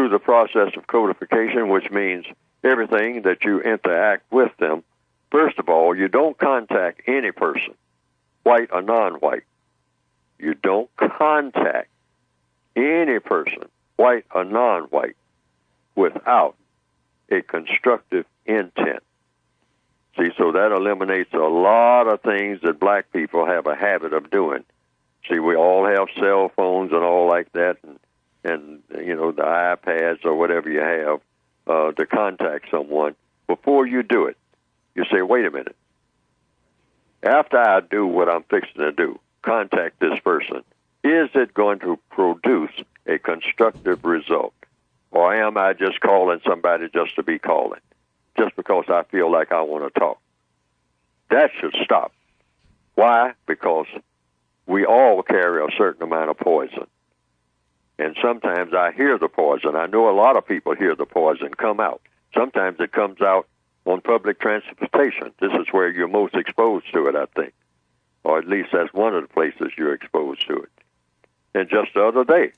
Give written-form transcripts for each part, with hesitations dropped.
through the process of codification, which means everything that you interact with them. First of all, you don't contact any person, white or non-white. You don't contact any person, white or non-white, without a constructive intent. See, so that eliminates a lot of things that black people have a habit of doing. See, we all have cell phones and all like that, and you know, the iPads or whatever you have to contact someone. Before you do it, you say, wait a minute. After I do what I'm fixing to do, contact this person, is it going to produce a constructive result? Or am I just calling somebody just to be calling, just because I feel like I want to talk? That should stop. Why? Because we all carry a certain amount of poison. And sometimes I hear the poison. I know a lot of people hear the poison come out. Sometimes it comes out on public transportation. This is where you're most exposed to it, I think. Or at least that's one of the places you're exposed to it. And just the other day,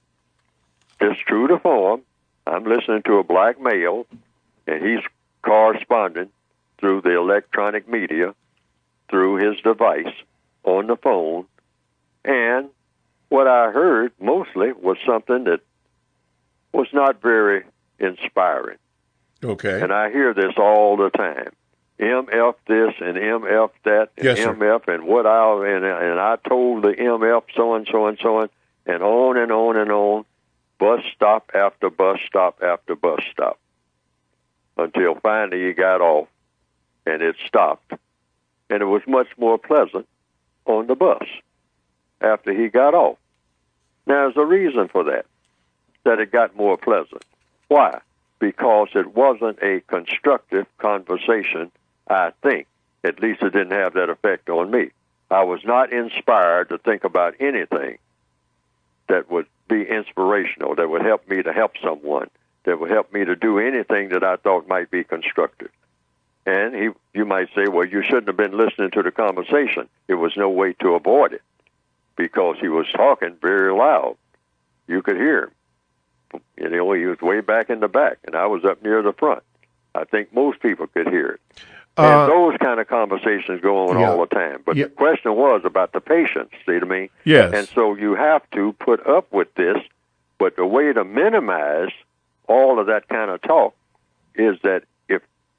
just true to form, I'm listening to a black male, and he's corresponding through the electronic media, through his device, on the phone, and what I heard mostly was something that was not very inspiring. Okay. And I hear this all the time. MF this and MF that and yes, MF sir. And what and I told the MF so and so and so and on and on and on, bus stop after bus stop after bus stop, until finally he got off and it stopped. And it was much more pleasant on the bus after he got off. Now, there's a reason for that it got more pleasant. Why? Because it wasn't a constructive conversation, I think. At least it didn't have that effect on me. I was not inspired to think about anything that would be inspirational, that would help me to help someone, that would help me to do anything that I thought might be constructive. And you might say, well, you shouldn't have been listening to the conversation. There was no way to avoid it because he was talking very loud. You could hear him. You know, he was way back in the back, and I was up near the front. I think most people could hear it. And those kind of conversations go on all the time. But the question was about the patience, see what I mean? Yes. And so you have to put up with this, but the way to minimize all of that kind of talk is that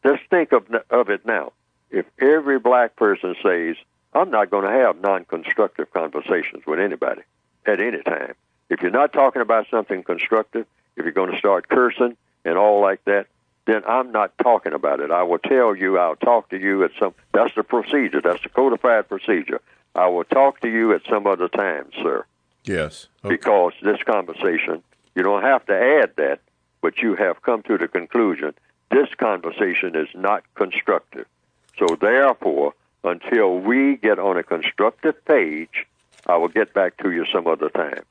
just think of it now. If every black person says, I'm not going to have non-constructive conversations with anybody at any time. If you're not talking about something constructive, if you're going to start cursing and all like that, then I'm not talking about it. I will tell you, I'll talk to you at that's the procedure. That's the codified procedure. I will talk to you at some other time, sir. Yes. Okay. Because this conversation, you don't have to add that, but you have come to the conclusion this conversation is not constructive. So therefore, until we get on a constructive page, I will get back to you some other time.